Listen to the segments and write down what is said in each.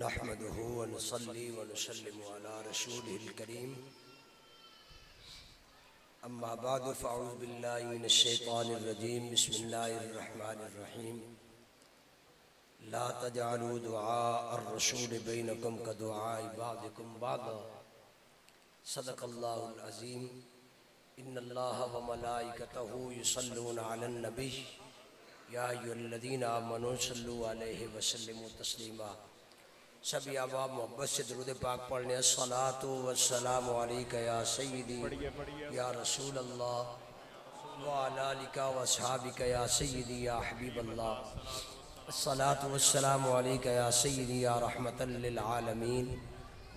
نحمده ونصلي ونسلم على رسوله الكريم أما بعد فأعوذ بالله من الشيطان الرجيم بسم الله الرحمن الرحيم لا تجعلوا دعاء الرسول بينكم كدعاء بعضكم بعضا صدق الله العظيم إن الله وملائكته يصلون على النبي يا أيها الذين آمنوا صلوا عليه وسلموا تسليما سبھی احباب محبت سے درود پاک پڑھنے الصلاۃ والسلام علیک یا سیدی یا رسول اللہ وعلی آلک واصحابک یا سیدی یا حبیب اللہ الصلاۃ والسلام علیک یا سیدی یا رحمۃ للعالمین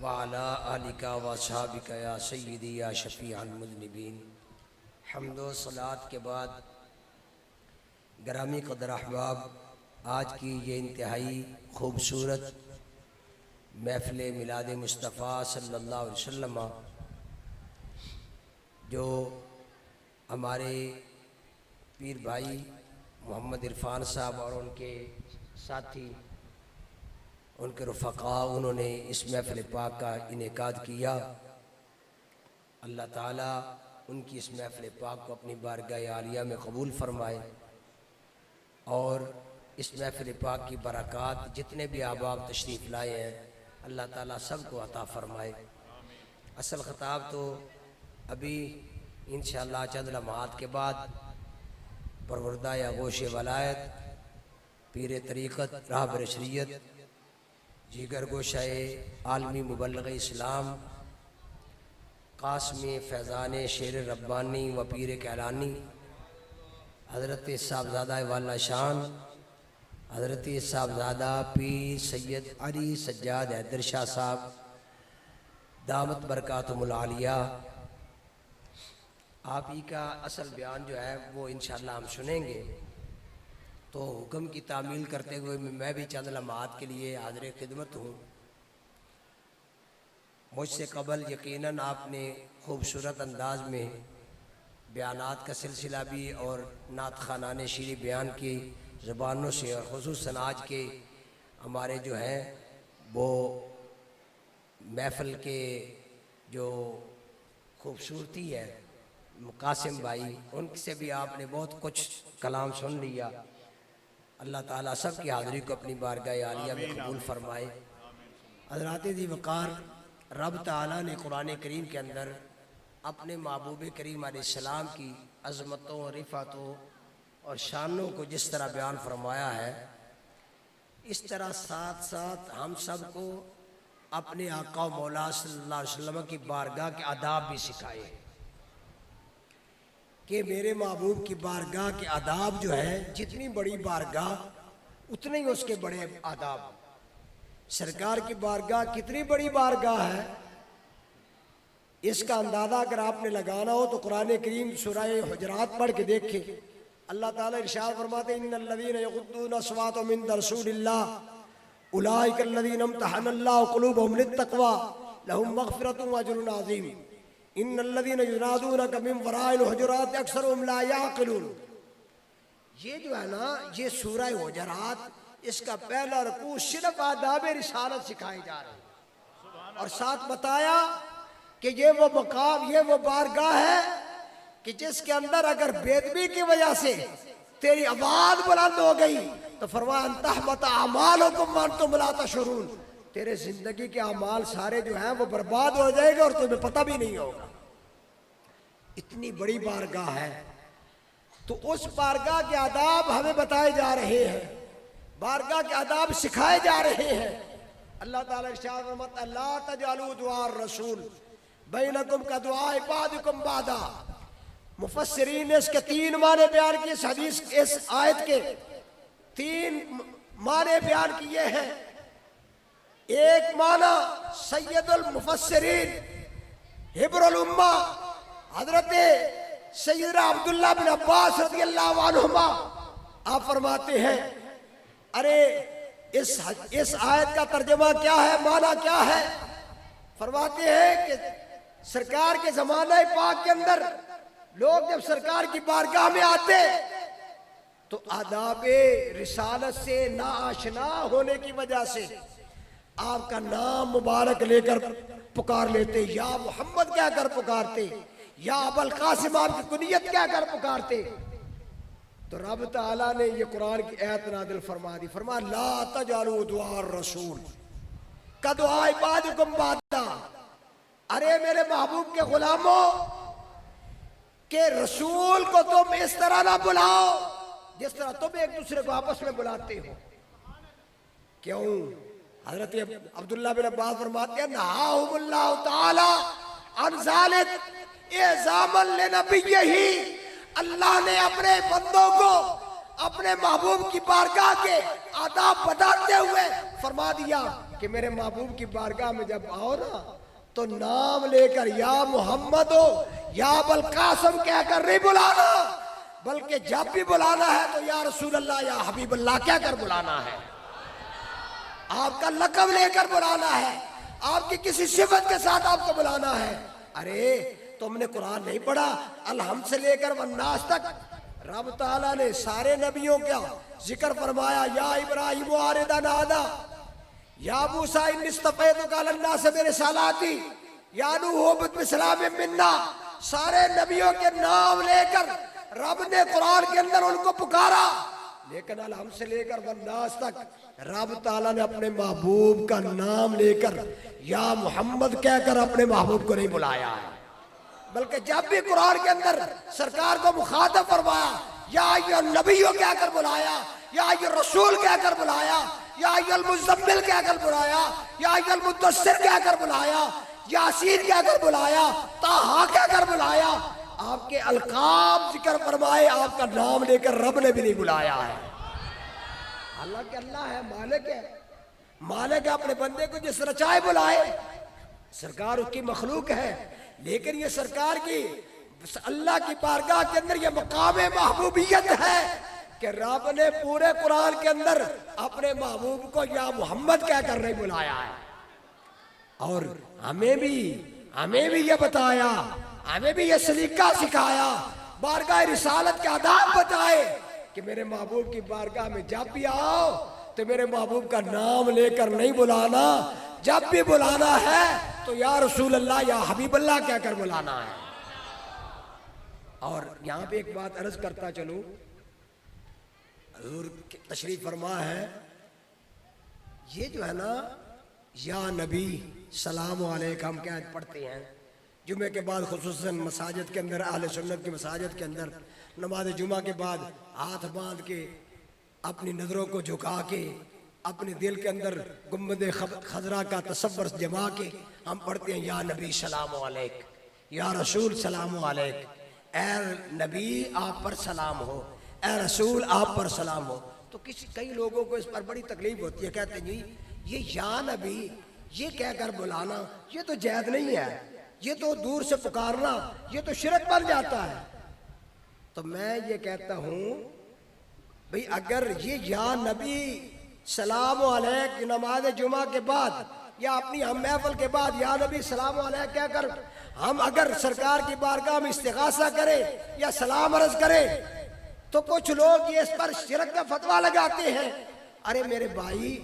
وعلی آلک واصحابک یا سیدی یا شفیع المذنبین۔ حمد و صلوات کے بعد گرامی قدر احباب، آج کی یہ انتہائی خوبصورت محفل میلاد مصطفیٰ صلی اللہ علیہ وسلم جو ہمارے پیر بھائی محمد عرفان صاحب اور ان کے ساتھی، ان کے رفقاء، انہوں نے اس محفل پاک کا انعقاد کیا۔ اللہ تعالیٰ ان کی اس محفل پاک کو اپنی بارگاہ عالیہ میں قبول فرمائے اور اس محفل پاک کی برکات جتنے بھی احباب تشریف لائے ہیں اللہ تعالیٰ سب کو عطا فرمائے۔ اصل خطاب تو ابھی انشاءاللہ چند لمحات کے بعد پروردہ آغوش ولایت، پیر طریقت، راہبر شریعت، جگر گوشہ عالمی مبلغ اسلام، قاسم فیضان شیر ربانی و پیر کیلانی حضرت صاحبزادہ والا شان حضرت صاحبزادہ پیر سید علی سجاد حیدر شاہ صاحب دامت برکاتہم العالیہ، آپ ہی کا اصل بیان جو ہے وہ انشاءاللہ ہم سنیں گے۔ تو حکم کی تعمیل کرتے ہوئے میں بھی چند لمحات کے لیے حاضر خدمت ہوں۔ مجھ سے قبل یقیناً آپ نے خوبصورت انداز میں بیانات کا سلسلہ بھی اور نعت خوانان شیریں بیان کی زبانوں سے، اور خصوصاً آج کے ہمارے جو ہیں وہ محفل کے جو خوبصورتی ہے قاسم بھائی، ان سے بھی آپ نے بہت کچھ کلام سن لیا۔ اللہ تعالیٰ سب کی حاضری کو اپنی بارگاہ عالیہ میں قبول فرمائے۔ حضرات ذی وقار، رب تعالیٰ نے قرآن کریم کے اندر اپنے محبوب کریم علیہ السلام کی عظمتوں، رفعتوں اور شانوں کو جس طرح بیان فرمایا ہے، اس طرح ساتھ ساتھ ہم سب کو اپنے آقا و مولا صلی اللہ علیہ وسلم کی بارگاہ کے آداب بھی سکھائے کہ میرے محبوب کی بارگاہ کے آداب جو ہے، جتنی بڑی بارگاہ اتنے ہی اس کے بڑے آداب۔ سرکار کی بارگاہ کتنی بڑی بارگاہ ہے، اس کا اندازہ اگر آپ نے لگانا ہو تو قرآن کریم سورہ حجرات پڑھ کے دیکھیں۔ اللہ تعالیٰ ارشاد فرماتے ہیں ان الذین یغضون اصواتهم عند رسول اللہ اولئک الذین امتحن اللہ قلوبهم للتقوی لهم مغفرۃ واجر عظیم ان الذین ینادونک من وراء الحجرات اکثرهم لا یعقلون۔ یہ جو ہے نا، یہ سورہ حجرات، اس کا پہلا رکوع صرف آداب رسالت سکھائے جا رہے ہیں، اور ساتھ بتایا کہ یہ وہ مقام، یہ وہ بارگاہ ہے کہ جس کے اندر اگر بے ادبی کی وجہ سے تیری آواز بلند ہو گئی تو فرمایا ان تحبط اعمالکم وانتم لا تشعرون، تیرے زندگی کے اعمال سارے جو ہیں وہ برباد ہو جائے گے اور تمہیں پتہ بھی نہیں ہوگا۔ اتنی بڑی بارگاہ ہے، تو اس بارگاہ کے آداب ہمیں بتائے جا رہے ہیں، بارگاہ کے آداب سکھائے جا رہے ہیں۔ اللہ تعالیٰ ارشاد فرماتا ہے لا تجعلوا دعاء الرسول بینکم کدعاء بعضکم بعضا۔ مفسرین نے اس کے تین معنی بیان کیے، اس حدیث، اس آیت کے تین معنی بیان کیے ہیں۔ ایک معنی سید المفسرین حبر الامہ حضرت سیدنا عبداللہ بن عباس رضی اللہ عنہما آپ فرماتے ہیں، ارے اس آیت کا ترجمہ کیا ہے، معنی کیا ہے؟ فرماتے ہیں کہ سرکار کے زمانہ پاک کے اندر لوگ جب سرکار کی بارگاہ میں آتے تو آداب رسالت سے ناآشنا ہونے کی وجہ سے آپ کا نام مبارک لے کر پکار لیتے، یا محمد کہہ کر پکارتے، یا ابوالقاسم آپ کی کنیت کہہ کر پکارتے، تو رب تعالیٰ نے یہ قرآن کی آیت نازل فرما دی، فرما لا تجعلوا دعاء الرسول کدعاء بعضکم بعضا، ارے میرے محبوب کے غلاموں کہ رسول کو تم اس طرح نہ بلاؤ جس طرح تم ایک دوسرے کو آپس میں بلاتے ہو۔ کیوں؟ حضرت عبداللہ بن عباس فرماتے ہیں نہاہم اللہ تعالی عن ذالک اعظاما لنبیہ، اللہ نے اپنے بندوں کو اپنے محبوب کی بارگاہ کے آداب بتاتے ہوئے فرما دیا کہ میرے محبوب کی بارگاہ میں جب آؤ نا تو نام لے کر یا محمد ہو یا ابوالقاسم کہہ کر نہیں بلانا، بلکہ جب بھی بلانا ہے تو یا رسول اللہ یا حبیب اللہ کہہ کر بلانا ہے، آپ کا لقب لے کر بلانا ہے، آپ کی کسی صفت کے ساتھ آپ کو بلانا ہے۔ ارے تم نے قرآن نہیں پڑھا؟ الحمد سے لے کر والناس تک رب تعالیٰ نے سارے نبیوں کا ذکر فرمایا، یا ابراہیم آردا نادا، یا موسیٰ انی اصطفیتک علی الناس برسالاتی، یا نوح بسلام منا، سارے نبیوں کے نام لے کر رب نے قرآن کے اندر ان کو پکارا، لیکن الحمد سے لے کر والناس تک رب تعالیٰ نے اپنے محبوب کا نام لے کر یا محمد کہہ کر اپنے محبوب کو نہیں بلایا ہے، بلکہ جب بھی قرآن کے اندر سرکار کو مخاطب فرمایا یا ایھا النبیوں کہہ کر بلایا، یا ایھا الرسول کہہ کر بلایا، یا ایھا المزمل کہہ کر بلایا، یا ایھا المدثر کہہ کر بلایا، یاسین کہہ کر بلایا، طٰہٰ کہہ کر بلایا، آپ کے القاب ذکر فرمائے، آپ کا نام لے کر رب نے بھی نہیں بلایا ہے۔ حالانکہ اللہ ہے، مالک ہے، مالک ہے، اپنے بندے کو جس طرح چاہے بلائے، سرکار اس کی مخلوق ہے، لیکن یہ سرکار کی اللہ کی بارگاہ کے اندر یہ مقام محبوبیت ہے کہ رب نے پورے قرآن کے اندر اپنے محبوب کو یا محمد کہہ کر نہیں بلایا ہے، اور ہمیں بھی یہ بتایا، ہمیں بھی یہ سلیقہ سکھایا، بارگاہ رسالت کے آداب بتائے کہ میرے محبوب کی بارگاہ میں جب بھی آؤ تو میرے محبوب کا نام لے کر نہیں بلانا، جب بھی بلانا ہے تو یا رسول اللہ یا حبیب اللہ کہہ کر بلانا ہے۔ اور یہاں پہ ایک بات عرض کرتا چلوں، حضور تشریف فرما ہے، یہ جو ہے نا یا نبی سلام علیکم ہم کیا پڑھتے ہیں جمعے کے بعد، خصوصاً مساجد کے اندر، اہل سنت کی مساجد کے اندر نماز جمعہ کے بعد ہاتھ باندھ کے اپنی نظروں کو جھکا کے اپنے دل کے اندر گنبد خضرا کا تصور جما کے ہم پڑھتے ہیں یا نبی سلام علیک، یا رسول سلام علیک، اے نبی آپ پر سلام ہو، اے رسول آپ پر سلام ہو۔ تو کئی لوگوں کو اس پر بڑی تکلیف ہوتی ہے، کہتے ہیں جی یہ یا نبی یہ کہہ کر بلانا یہ تو جائز نہیں ہے، یہ تو دور سے پکارنا یہ تو شرک بن جاتا ہے۔ تو میں یہ کہتا ہوں بھئی اگر یہ یا نبی سلام علیک نماز جمعہ کے بعد یا اپنی ہم محفل کے بعد یا نبی سلام علیک کہہ کر ہم اگر سرکار کی بارگاہ میں استغاثہ کریں یا سلام عرض کریں تو کچھ لوگ یہ اس پر شرک کا فتویٰ لگاتے ہیں۔ ارے میرے بھائی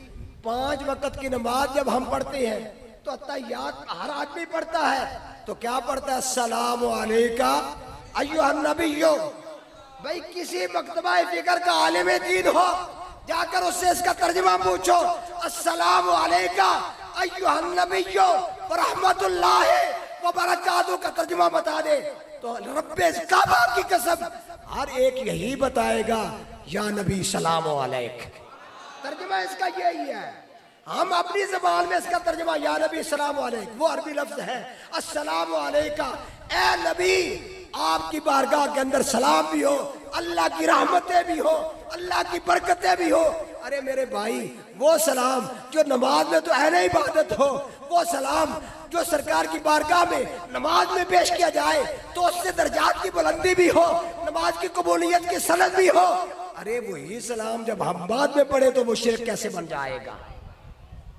5 وقت کی نماز جب ہم پڑھتے ہیں تو تحیات ہر آدمی پڑھتا ہے، تو کیا پڑھتا ہے؟ السلام علیکہ ایھا النبی۔ بھائی کسی مکتبہ فکر کا عالم دین ہو، جا کر اس سے اس کا ترجمہ پوچھو، السلام علیکہ ایھا النبی ورحمۃ اللہ وبرکاتہ کا ترجمہ بتا دے تو رب کعبہ کی قسم ہر ایک یہی بتائے گا یا نبی سلام علیک۔ ترجمہ اس کا یہی ہے، ہم اپنی زبان میں اس کا ترجمہ یا نبی سلام علیک، وہ عربی لفظ ہے السلام علیکہ، اے نبی آپ کی بارگاہ کے اندر سلام بھی ہو، اللہ کی رحمتیں بھی ہو، اللہ کی برکتیں بھی ہو۔ ارے میرے بھائی وہ سلام جو نماز میں تو اہل عبادت ہو، وہ سلام جو سرکار کی بارگاہ میں نماز میں پیش کیا جائے تو اس سے درجات کی بلندی بھی ہو، نماز کی قبولیت کی سند بھی ہو۔ ارے وہی سلام جب ہم بعد میں پڑھے تو وہ شرک کیسے بن جائے گا؟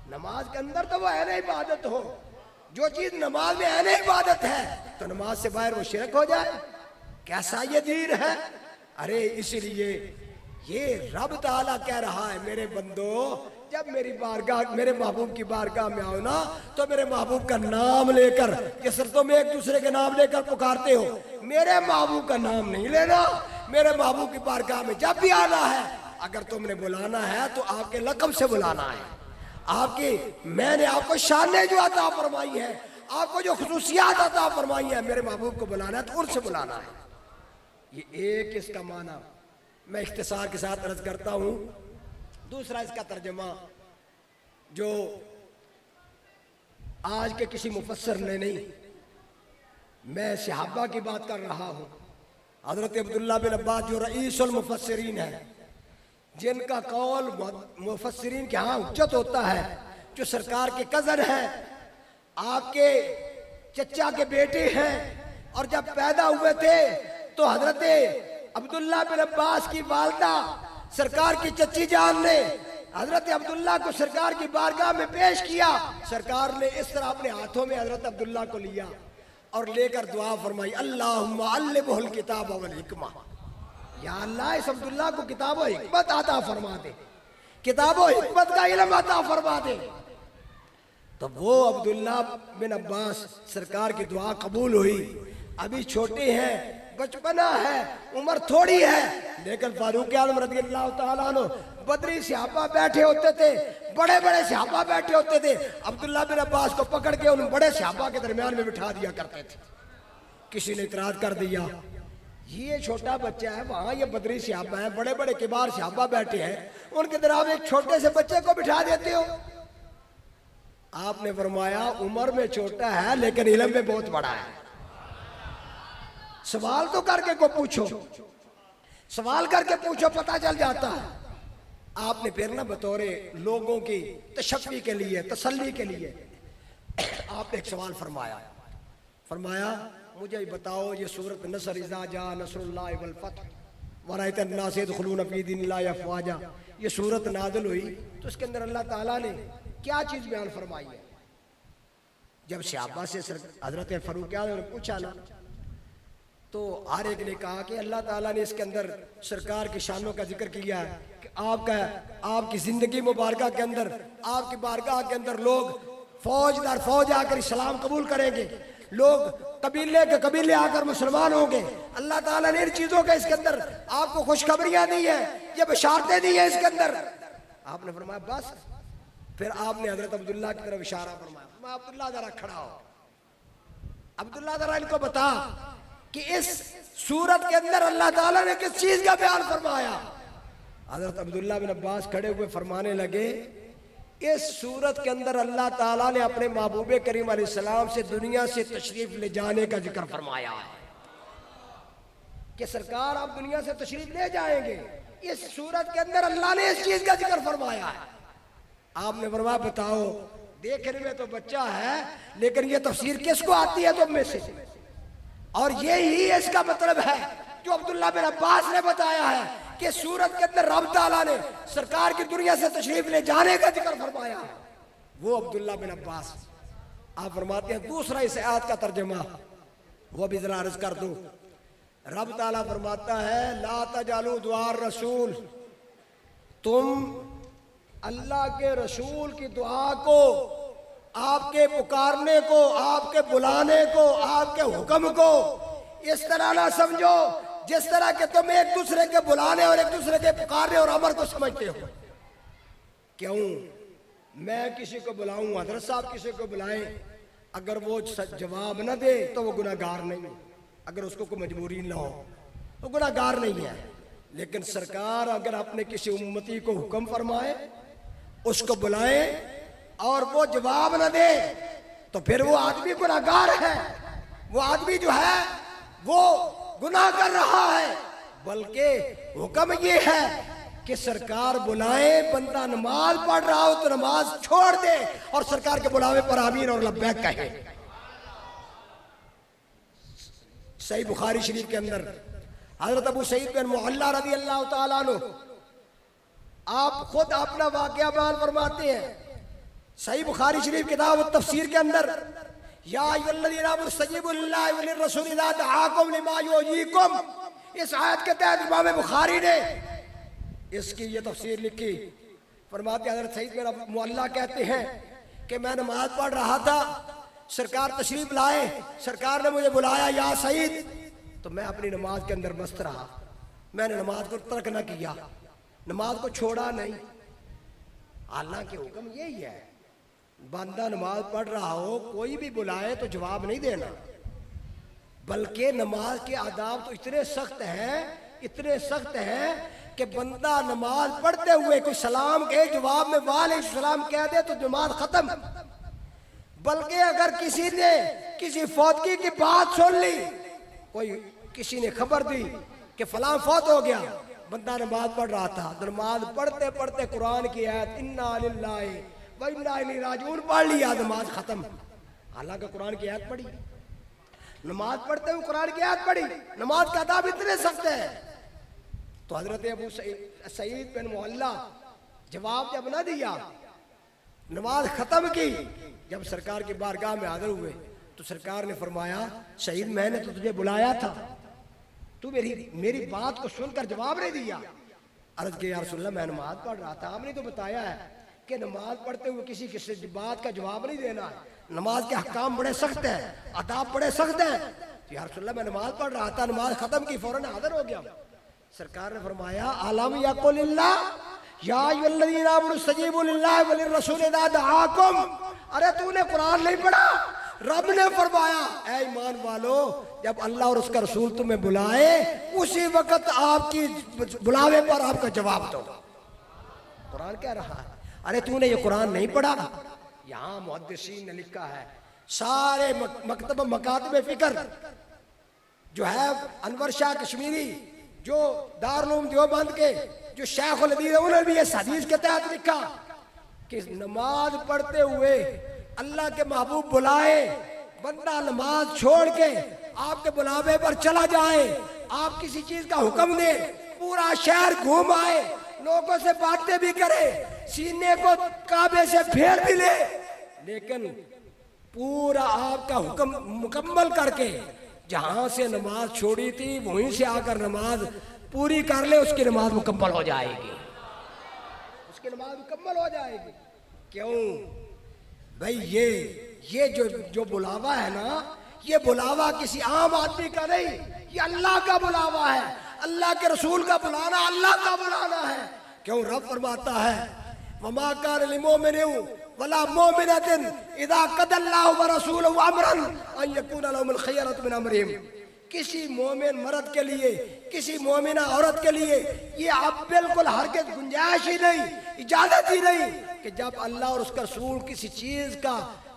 نماز کے اندر تو وہ اہل عبادت ہو، جو چیز نماز میں اہل عبادت ہے تو نماز سے باہر وہ شرک ہو جائے؟ کیسا یہ دین ہے؟ ارے اسی لیے یہ رب تعالیٰ کہہ رہا ہے میرے بندو جب میری بارگاہ میرے محبوب کی بارگاہ میں آؤ نا تو میرے محبوب کا نام لے کر، جیسے تم ایک دوسرے کے نام لے کر پکارتے ہو، میرے محبوب کا نام نہیں لینا۔ میرے محبوب کی بارگاہ میں جب بھی آنا ہے، اگر تم نے بلانا ہے تو آپ کے لقب سے بلانا ہے، آپ کی میں نے آپ کو شانیں جو عطا فرمائی ہے، آپ کو جو خصوصیات عطا فرمائی ہیں، میرے محبوب کو بلانا ہے تو ان سے بلانا ہے۔ یہ ایک اس کا معنی میں اختصار کے ساتھ عرض کرتا ہوں۔ دوسرا اس کا ترجمہ جو آج کے کسی مفسر نے نہیں، میں صحابہ کی بات کر رہا ہوں۔ حضرت عبداللہ بن عباس جو رئیس المفسرین ہیں، جن کا قول مفسرین کے ہاں حجت ہوتا ہے، جو سرکار کے کزن ہیں، آپ کے چچا کے بیٹے ہیں، اور جب پیدا ہوئے تھے تو حضرت عبداللہ بن عباس کی والدہ سرکار کی چچی جان نے حضرت عبداللہ کو سرکار کی بارگاہ میں پیش کیا۔ سرکار نے اس طرح اپنے ہاتھوں میں حضرت عبداللہ کو لیا اور لے کر دعا فرمائی، اللہم علمہ الکتاب والحکمہ، یا اللہ اس عبداللہ کو کتاب و حکمت عطا فرما دے، کتاب و حکمت کا علم عطا فرما دے۔ تو وہ عبداللہ بن عباس سرکار کی دعا قبول ہوئی۔ ابھی چھوٹے ہیں، بچپنا ہے، عمر تھوڑی ہے، لیکن فاروق اعظم رضی اللہ تعالیٰ عنہ بدری صحابہ بیٹھے ہوتے تھے، بڑے بڑے صحابہ بیٹھے ہوتے تھے، عبداللہ بن عباس کو پکڑ کے ان بڑے صحابہ کے درمیان میں بٹھا دیا کرتے تھے۔ کسی نے اعتراض کر دیا، یہ چھوٹا بچہ ہے، وہاں یہ بدری صحابہ ہیں، بڑے بڑے کبار صحابہ بیٹھے ہیں، ان کے درمیان ایک چھوٹے سے بچے کو بٹھا دیتے ہو۔ آپ نے فرمایا عمر میں چھوٹا ہے لیکن علم میں بہت بڑا ہے، سوال تو کر کے کو پوچھو، سوال کر کے پوچھو، پتہ چل جاتا ہے۔ آپ نے پھر نہ بطور لوگوں کی تشفی کے لیے، تسلی کے لیے آپ نے ایک سوال فرمایا مجھے بتاؤ یہ سورۃ نصر اذا جاء نصر اللہ والفتح ورأیت الناس یدخلون فی دین اللہ افواجا، یہ سورت نازل ہوئی تو اس کے اندر اللہ تعالیٰ نے کیا چیز بیان فرمائی ہے؟ جب صحابہ سے حضرت فاروق اعظم نے پوچھا نا تو ہر ایک نے کہا کہ اللہ تعالیٰ نے اس کے اندر سرکار کی شانوں کا ذکر کیا ہے کہ آپ کی زندگی مبارکہ کے اندر، آپ کی بارگاہ کے اندر لوگ فوج در فوج آ کر اسلام قبول کریں گے، لوگ قبیلے کے قبیلے آ کر مسلمان ہوں گے۔ اللہ تعالیٰ نے ان چیزوں کا اس کے اندر آپ کو خوشخبریاں دی ہیں، یہ بشارتیں دی ہیں اس کے اندر۔ آپ نے فرمایا بس، پھر آپ نے حضرت عبداللہ کی طرف اشارہ فرمایا، میں عبداللہ ذرا کھڑا ہو، عبداللہ ذرا ان کو بتا کہ اس سورت کے اندر اللہ تعالیٰ نے کس چیز کا بیان فرمایا۔ حضرت عبداللہ بن عباس کھڑے ہوئے فرمانے لگے اس سورت کے اندر اللہ تعالیٰ نے اپنے محبوب کریم علیہ السلام سے دنیا سے تشریف لے جانے کا ذکر فرمایا ہے کہ سرکار آپ دنیا سے تشریف لے جائیں گے، اس سورت کے اندر اللہ نے اس چیز کا ذکر فرمایا ہے۔ آپ نے فرمایا بتاؤ، دیکھنے میں تو بچہ ہے لیکن یہ تفسیر کس کو آتی ہے تم میں سے؟ اور یہی اس کا مطلب ہے جو عبداللہ بن عباس نے بتایا ہے کہ سورت کے اندر رب تعالیٰ نے سرکار کی دنیا سے تشریف لے جانے کا ذکر فرمایا ہے، وہ عبداللہ بن عباس۔ آپ فرماتے ہیں دوسرا اس آیت کا ترجمہ وہ بھی ذرا عرض کر دوں۔ رب تعالیٰ فرماتا ہے لا تجعلوا دعاء الرسول، تم اللہ کے رسول کی دعا کو، آپ کے پکارنے کو، آپ کے بلانے کو، آپ کے حکم کو اس طرح نہ سمجھو جس طرح کہ تم ایک دوسرے کے بلانے اور ایک دوسرے کے پکارنے اور امر کو سمجھتے ہو۔ کیوں؟ میں کسی کو بلاؤں، حضرت صاحب کسی کو بلائیں، اگر وہ جواب نہ دے تو وہ گناہگار نہیں، اگر اس کو کوئی مجبوری نہ ہو وہ گناہگار نہیں ہے۔ لیکن سرکار اگر اپنے کسی امتی کو حکم فرمائے، اس کو بلائیں اور وہ جواب نہ دے تو پھر وہ آدمی گناہگار ہے، وہ آدمی جو ہے وہ گناہ کر رہا ہے۔ بلکہ حکم یہ ہے کہ سرکار بلائیں، بندہ نماز پڑھ رہا ہو تو نماز چھوڑ دے اور سرکار کے بلاوے پر آمین اور لبیک کہے۔ صحیح بخاری شریف کے اندر حضرت ابو سعید بن معلہ رضی اللہ تعالیٰ عنہ آپ خود اپنا واقعہ بیان فرماتے ہیں، صحیح بخاری شریف کتاب التفسیر کے اندر، یا ایھا الذین آمنوا استجیبوا للہ وللرسول اذا دعاکم لما یحییکم، اس آیت کے تحت امام بخاری نے اس کی یہ تفسیر لکھی، فرماتے حضرت سعید میرا معلّہ کہتے ہیں کہ میں نماز پڑھ رہا تھا، سرکار تشریف لائے، سرکار نے مجھے بلایا یا سعید، تو میں اپنی نماز کے اندر مست رہا، میں نے نماز کو ترک نہ کیا، نماز کو چھوڑا نہیں۔ حالانکہ حکم یہی ہے، بندہ نماز پڑھ رہا ہو کوئی بھی بلائے تو جواب نہیں دینا، بلکہ نماز کے آداب تو اتنے سخت ہیں کہ بندہ نماز پڑھتے ہوئے کوئی سلام کے جواب میں وعلیکم السلام کہہ دے تو نماز ختم۔ بلکہ اگر کسی نے کسی فوتگی کی بات سن لی، کسی نے خبر دی کہ فلاں فوت ہو گیا، بندہ نماز پڑھ رہا تھا، نماز پڑھتے پڑھتے قرآن کی آیت انا للہ و انا الیہ راجعون پڑھ لیا، نماز ختم۔ حالانکہ قرآن کی آیت پڑھی، نماز پڑھتے ہوئے قرآن کی آیت پڑھی، نماز کا آداب اتنے سخت ہے۔ تو حضرت ابو سعید بن معلّہ جواب جب نہ دیا، نماز ختم کی، جب سرکار کی بارگاہ میں حاضر ہوئے تو سرکار نے فرمایا سعید میں نے تو تجھے بلایا تھا، تو میری بات کو سن کر جواب نہیں دیا۔ عرض کہ یا رسول اللہ میں نماز پڑھ رہا تھا، آپ نے تو بتایا ہے کہ نماز پڑھتے ہوئے کسی بات کا جواب نہیں دینا ہے، نماز کے احکام بڑے سخت ہیں، آداب بڑے سخت ہیں۔ یا رسول اللہ میں نماز پڑھ رہا تھا، نماز ختم کی، فوراً حاضر ہو گیا۔ سرکار نے فرمایا الم یقل اللہ یا ایھا الذین آمنوا استجیبوا للہ وللرسول اذا دعاکم، ارے تو نے قرآن نہیں پڑھا؟ رب نے فرمایا اے ایمان والو جب اللہ اور اس کا رسول تمہیں بلائے اسی وقت آپ کی بلاوے پر آپ کا جواب دو۔ قرآن کہہ رہا ہے، ارے تو نے یہ قرآن نہیں پڑھا؟ یہاں محدثین نے لکھا ہے سارے مکتب مکاتب فکر جو ہے انور شاہ کشمیری جو دارالعلوم دیوبند کے جو شیخ الحدیث، انہوں نے بھی اس حدیث کے تحت لکھا کہ نماز پڑھتے ہوئے اللہ کے محبوب بلائے، بندہ نماز چھوڑ کے آپ کے بلاوے پر چلا جائے، آپ کسی چیز کا حکم دے، پورا شہر گھوم آئے، لوگوں سے باتیں بھی کرے، سینے کو کعبے سے پھیر بھی لے، لیکن پورا آپ کا حکم مکمل کر کے جہاں سے نماز چھوڑی تھی وہیں سے آ کر نماز پوری کر لے، اس کی نماز مکمل ہو جائے گی، اس کی نماز مکمل ہو جائے گی۔ کیوں بھائی؟ یہ جو بلاوا ہے نا، یہ بلاوا کسی عام آدمی کا نہیں، یہ اللہ کا بلاوا ہے، اللہ کے رسول کا بلانا اللہ کا بلانا ہے۔ کیوں؟ رب فرماتا ہے وما كان لمؤمن ولا مؤمنة اذا قضى الله ورسوله امرا ان يكون لهم الخيرة من امرهم۔ کسی مومن مرد کے لیے، کسی مومنہ عورت کے لیے یہ اب بالکل ہرگز گنجائش ہی نہیں، اجازت ہی نہیں کہ جب اللہ اور اس کا رسول کسی چیز کا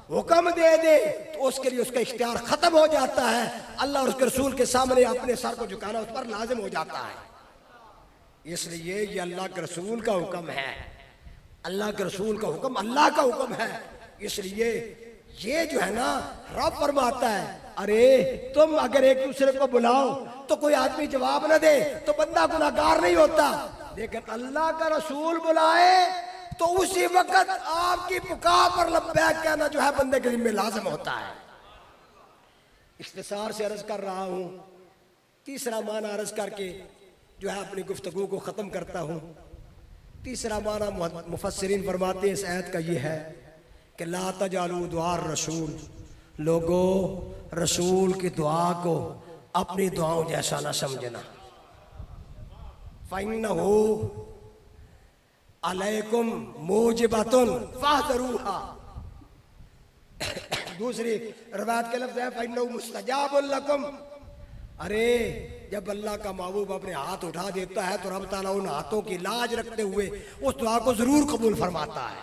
حکم دے دے تو اس کے لیے اس کا اختیار ختم ہو جاتا ہے، اللہ اور اس کے رسول کے سامنے اپنے سر کو جھکانا اس پر لازم ہو جاتا ہے۔ اس لیے یہ اللہ کے رسول کا حکم ہے، اللہ کے رسول کا حکم اللہ کا حکم ہے۔ اس لیے یہ جو ہے نا رب فرماتا ہے ارے تم اگر ایک دوسرے کو بلاؤ تو کوئی آدمی جواب نہ دے تو بندہ گناہگار نہیں ہوتا، لیکن اللہ کا رسول بلائے تو اسی وقت آپ کی پکار پر لبیک کہنا جو ہے بندے کے ذمہ لازم ہوتا ہے۔ اختصار سے عرض کر رہا ہوں، تیسرا معنی عرض کر کے جو ہے اپنی گفتگو کو ختم کرتا ہوں۔ تیسرا معنی مفسرین فرماتے ہیں اس آیت کا یہ ہے کہ لا تجعلوا دعاء الرسول، لوگوں رسول کی دعا کو اپنی دعاؤں جیسا نہ سمجھنا، فَإِنَّهُ عَلَيْكُمْ مُوجِبَةٌ فَاحْذَرُوهَا۔ دوسری روایت کے لفظ ہے فَإِنَّهُ مُسْتَجَابٌ لَكُمْ۔ ارے جب اللہ کا محبوب اپنے ہاتھ اٹھا دیتا ہے تو رب تعالیٰ ان ہاتھوں کی لاج رکھتے ہوئے اس دعا کو ضرور قبول فرماتا ہے۔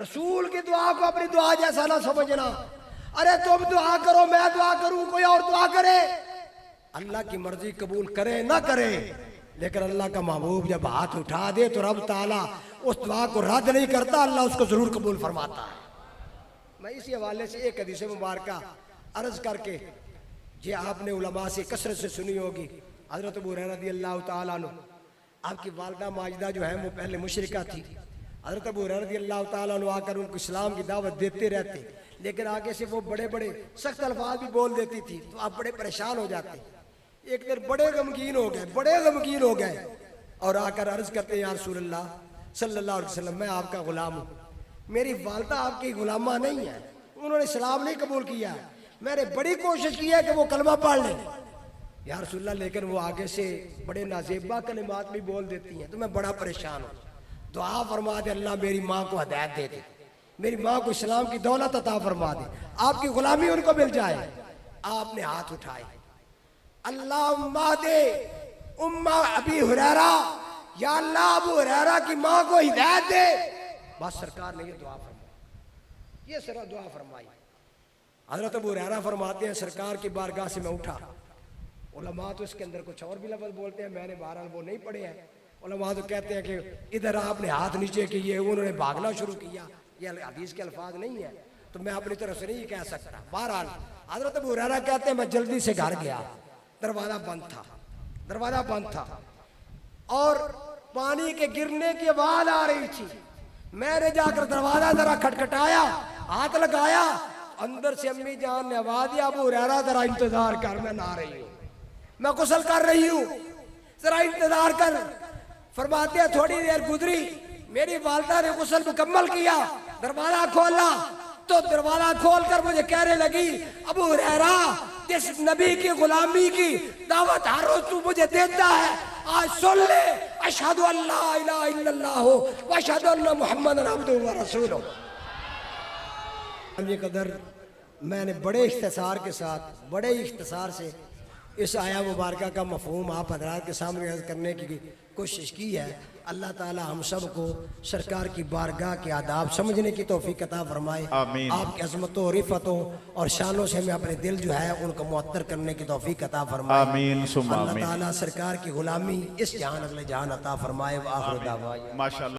رسول کی دعا کو اپنی دعا جیسا نہ سمجھنا، ارے تم دعا کرو میں دعا کروں کوئی اور دعا کرے، اللہ کی مرضی قبول کرے نہ کرے، لیکن اللہ کا محبوب جب ہاتھ اٹھا دے تو رب تعالیٰ اس دعا کو رد نہیں کرتا، اللہ اس کو ضرور قبول فرماتا ہے۔ میں اسی حوالے سے ایک حدیث مبارکہ عرض کر کے یہ آپ نے علماء سے کثرت سے سنی ہوگی، حضرت ابو ہریرہ رضی اللہ تعالیٰ عنہ، آپ کی والدہ ماجدہ جو ہے وہ پہلے مشرکہ تھی، حضرت ابو ہریرہ رضی اللہ تعالیٰ عنہ آ کر ان کو اسلام کی دعوت دیتے رہتے، لیکن آگے سے وہ بڑے بڑے سخت الفاظ بھی بول دیتی تھی تو آپ بڑے پریشان ہو جاتے۔ ایک دن بڑے غمگین ہو گئے اور آ کر عرض کرتے ہیں یا رسول اللہ صلی اللہ علیہ وسلم میں آپ کا غلام ہوں. میری والدہ آپ کی غلامہ نہیں ہے, انہوں نے اسلام نہیں قبول کیا ہے, میں نے بڑی کوشش کی ہے کہ وہ کلمہ پڑھ لیں یا رسول اللہ, لیکن وہ آگے سے بڑے نازیبہ کلمات بھی بول دیتی ہیں, تو میں بڑا پریشان ہوں. دعا فرما دے اللہ میری ماں کو ہدایت دے دے, میری ماں کو اسلام کی دولت عطا فرما دے, آپ کی غلامی ان کو مل جائے. آپ نے ہاتھ اٹھائے, اللہم دے امہ ابی ہریرہ, یا اللہ ابو ہریرہ کی ماں کو ہدایت دے. بس سرکار نے یہ دعا فرمائی, یہ سر دعا فرمائی. حضرت ابو ہریرہ فرماتے ہیں سرکار کی بارگاہ سے میں اٹھا. علماء تو اس کے اندر کچھ اور بھی لفظ بولتے ہیں, میں نے بہرحال وہ نہیں پڑھے ہیں. علماء تو کہتے ہیں کہ ادھر آپ نے ہاتھ نیچے کیے, انہوں نے بھاگنا شروع کیا. یہ حدیث کے الفاظ نہیں ہیں, تو میں اپنی طرف سے نہیں کہہ سکتا. بہرحال حضرت ابو ہریرہ کہتے ہیں میں جلدی سے گھر گیا, دروازہ بند تھا, دروازہ بند تھا اور پانی کے گرنے کی آواز آ رہی تھی. میں نے جا کر دروازہ ذرا کھٹکھٹایا, ہاتھ لگایا, اندر سے امی جان نے آواز دیا ابو ہریرہ ذرا انتظار کر, میں نہ رہی ہوں, میں غسل کر رہی ہوں, ذرا انتظار کر. فرماتے ہیں تھوڑی دیر گزری, میری والدہ نے غسل مکمل کیا, دروازہ کھولا تو دروازہ کھول کر مجھے کہنے لگی ابو ہریرہ جس نبی کی غلامی کی دعوت ہر روز تو مجھے دیتا ہے, آج سن لے, اشہد ان لا الہ الا اللہ و اشہد ان محمد عبدہ و رسولہ. یہ قدر میں نے بڑے اختصار کے ساتھ, بڑے اختصار سے اس آیا مبارکہ کا مفہوم آپ حضرات کے سامنے عرض کرنے کی کوشش کی ہے. اللہ تعالی ہم سب کو سرکار کی بارگاہ کے آداب سمجھنے کی توفیق عطا فرمائے. آمین. آپ کی عظمتوں, رفتوں اور شانوں سے ہمیں اپنے دل جو ہے ان کو معطر کرنے کی توفیق عطا فرمائے. آمین ثم اللہ آمین. تعالی سرکار کی غلامی اس جہان اگلے جہان عطا فرمائے. وآخر دعوانا ماشاءاللہ.